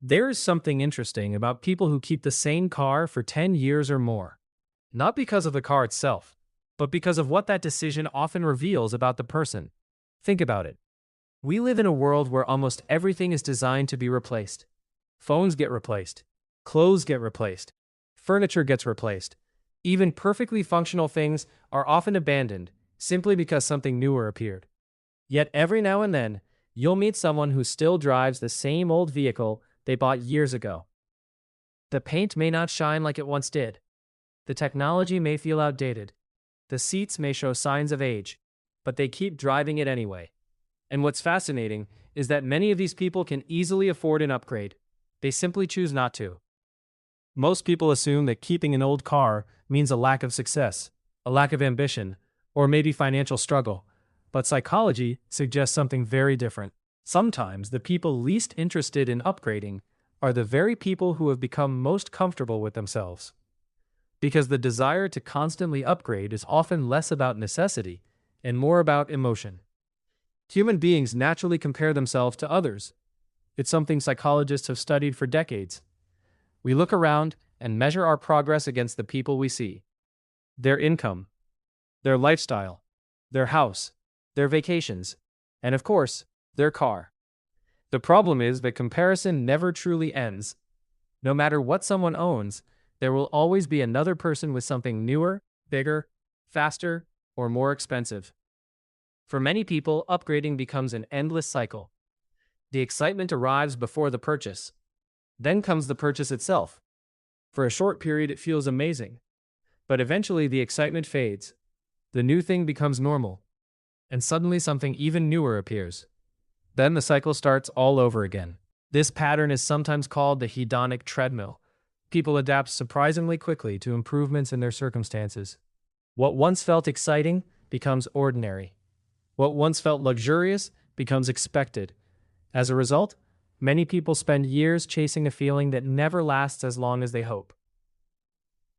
There is something interesting about people who keep the same car for 10 years or more. Not because of the car itself, but because of what that decision often reveals about the person. Think about it. We live in a world where almost everything is designed to be replaced. Phones get replaced. Clothes get replaced. Furniture gets replaced. Even perfectly functional things are often abandoned simply because something newer appeared. Yet every now and then, you'll meet someone who still drives the same old vehicle they bought years ago. The paint may not shine like it once did. The technology may feel outdated. The seats may show signs of age, but they keep driving it anyway. And what's fascinating is that many of these people can easily afford an upgrade. They simply choose not to. Most people assume that keeping an old car means a lack of success, a lack of ambition, or maybe financial struggle. But psychology suggests something very different. Sometimes the people least interested in upgrading are the very people who have become most comfortable with themselves. Because the desire to constantly upgrade is often less about necessity and more about emotion. Human beings naturally compare themselves to others. It's something psychologists have studied for decades. We look around and measure our progress against the people we see. Their income, their lifestyle, their house, their vacations, and of course, their car. The problem is that comparison never truly ends. No matter what someone owns, there will always be another person with something newer, bigger, faster, or more expensive. For many people, upgrading becomes an endless cycle. The excitement arrives before the purchase. Then comes the purchase itself. For a short period, it feels amazing. But eventually, the excitement fades. The new thing becomes normal. And suddenly, something even newer appears. Then the cycle starts all over again. This pattern is sometimes called the hedonic treadmill. People adapt surprisingly quickly to improvements in their circumstances. What once felt exciting becomes ordinary. What once felt luxurious becomes expected. As a result, many people spend years chasing a feeling that never lasts as long as they hope.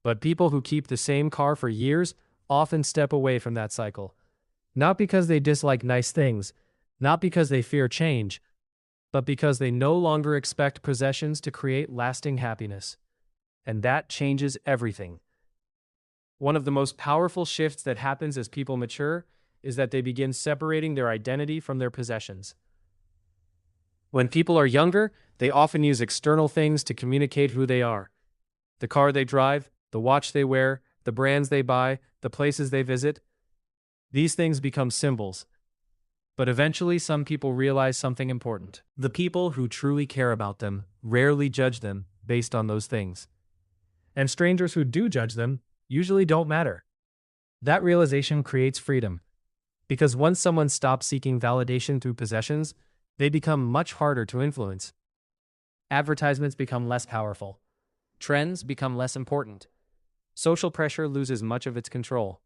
But people who keep the same car for years often step away from that cycle. Not because they dislike nice things, not because they fear change, but because they no longer expect possessions to create lasting happiness. And that changes everything. One of the most powerful shifts that happens as people mature is that they begin separating their identity from their possessions. When people are younger, they often use external things to communicate who they are. The car they drive, the watch they wear, the brands they buy, the places they visit. These things become symbols. But eventually, some people realize something important. The people who truly care about them rarely judge them based on those things. And strangers who do judge them usually don't matter. That realization creates freedom. Because once someone stops seeking validation through possessions, they become much harder to influence. Advertisements become less powerful. Trends become less important. Social pressure loses much of its control.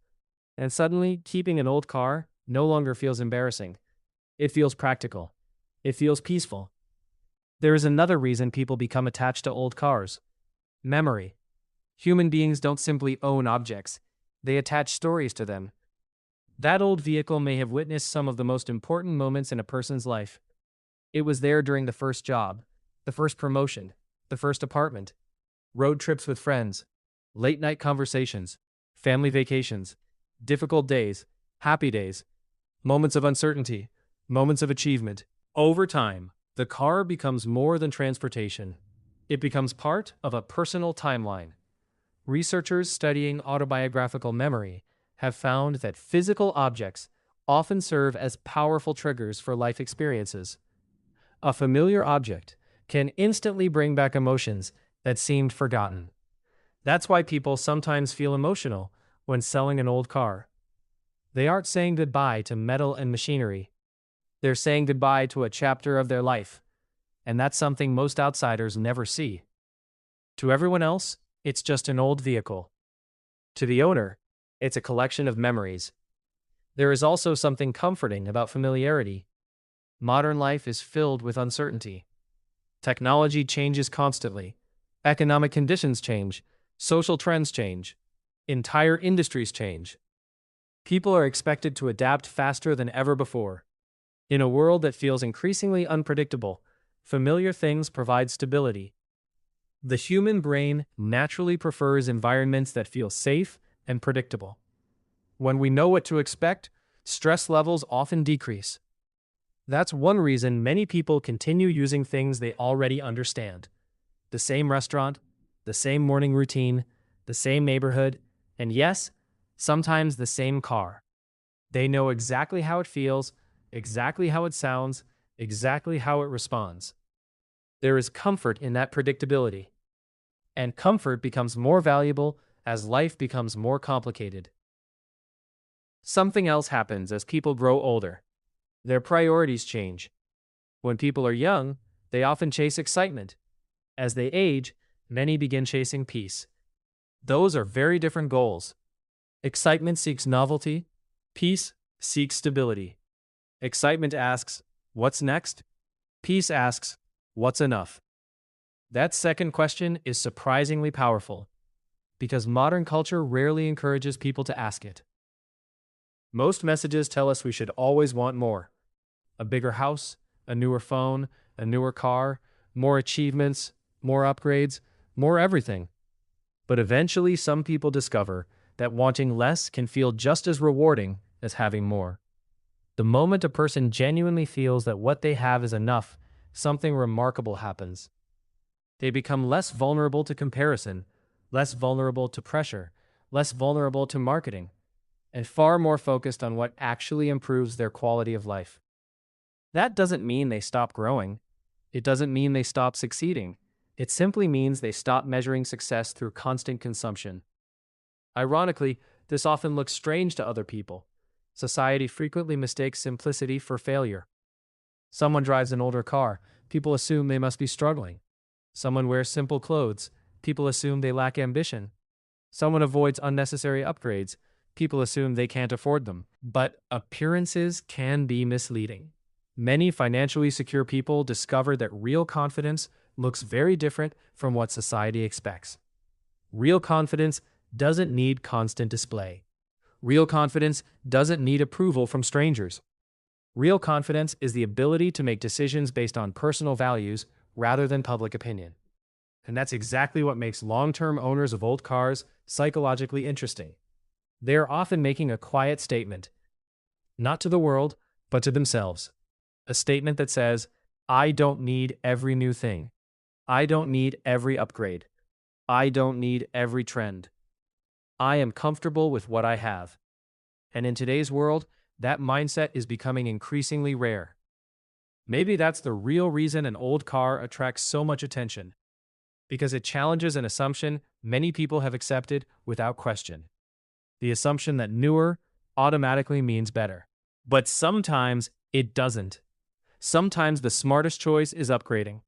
And suddenly, keeping an old car no longer feels embarrassing. It feels practical. It feels peaceful. There is another reason people become attached to old cars. Memory. Human beings don't simply own objects. They attach stories to them. That old vehicle may have witnessed some of the most important moments in a person's life. It was there during the first job, the first promotion, the first apartment, road trips with friends, late-night conversations, family vacations, difficult days, happy days, moments of uncertainty, moments of achievement. Over time, the car becomes more than transportation. It becomes part of a personal timeline. Researchers studying autobiographical memory have found that physical objects often serve as powerful triggers for life experiences. A familiar object can instantly bring back emotions that seemed forgotten. That's why people sometimes feel emotional when selling an old car. They aren't saying goodbye to metal and machinery. They're saying goodbye to a chapter of their life. And that's something most outsiders never see. To everyone else, it's just an old vehicle. To the owner, it's a collection of memories. There is also something comforting about familiarity. Modern life is filled with uncertainty. Technology changes constantly. Economic conditions change. Social trends change. Entire industries change. People are expected to adapt faster than ever before. In a world that feels increasingly unpredictable, Familiar things provide stability. The human brain naturally prefers environments that feel safe and predictable. When we know what to expect, stress levels often decrease. That's one reason many people continue using things they already understand. The same restaurant, the same morning routine, the same neighborhood, and yes, sometimes the same car. They know exactly how it feels, exactly how it sounds, exactly how it responds. There is comfort in that predictability. And comfort becomes more valuable as life becomes more complicated. Something else happens as people grow older. Their priorities change. When people are young, they often chase excitement. As they age, many begin chasing peace. Those are very different goals. Excitement seeks novelty. Peace seeks stability. Excitement asks, "What's next?" Peace asks, "What's enough?" That second question is surprisingly powerful, because modern culture rarely encourages people to ask it. Most messages tell us we should always want more. A bigger house, a newer phone, a newer car, more achievements, more upgrades, more everything. But eventually, some people discover that wanting less can feel just as rewarding as having more. The moment a person genuinely feels that what they have is enough, something remarkable happens. They become less vulnerable to comparison, less vulnerable to pressure, less vulnerable to marketing, and far more focused on what actually improves their quality of life. That doesn't mean they stop growing. It doesn't mean they stop succeeding. It simply means they stop measuring success through constant consumption. Ironically, this often looks strange to other people. Society frequently mistakes simplicity for failure. Someone drives an older car, people assume they must be struggling. Someone wears simple clothes, people assume they lack ambition. Someone avoids unnecessary upgrades, people assume they can't afford them. But appearances can be misleading. Many financially secure people discover that real confidence looks very different from what society expects. Real confidence doesn't need constant display. Real confidence doesn't need approval from strangers. Real confidence is the ability to make decisions based on personal values rather than public opinion. And that's exactly what makes long-term owners of old cars psychologically interesting. They are often making a quiet statement, not to the world, but to themselves. A statement that says, "I don't need every new thing. I don't need every upgrade. I don't need every trend. I am comfortable with what I have." And in today's world, that mindset is becoming increasingly rare. Maybe that's the real reason an old car attracts so much attention, because it challenges an assumption many people have accepted without question. The assumption that newer automatically means better. But sometimes it doesn't. Sometimes the smartest choice is upgrading.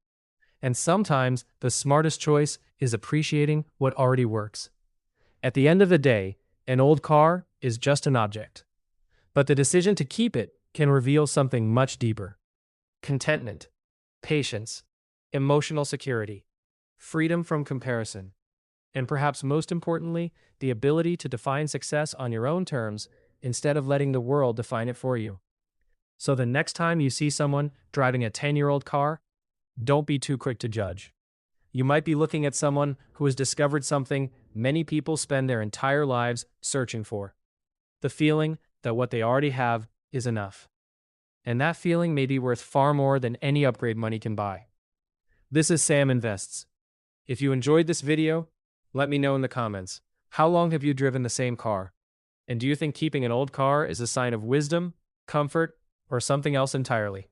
And sometimes the smartest choice is appreciating what already works. At the end of the day, an old car is just an object. But the decision to keep it can reveal something much deeper. Contentment, patience, emotional security, freedom from comparison, and perhaps most importantly, the ability to define success on your own terms instead of letting the world define it for you. So the next time you see someone driving a 10-year-old car, don't be too quick to judge. You might be looking at someone who has discovered something many people spend their entire lives searching for: the feeling that what they already have is enough. And that feeling may be worth far more than any upgrade money can buy. This is Sam Invests. If you enjoyed this video, let me know in the comments. How long have you driven the same car? And do you think keeping an old car is a sign of wisdom, comfort, or something else entirely?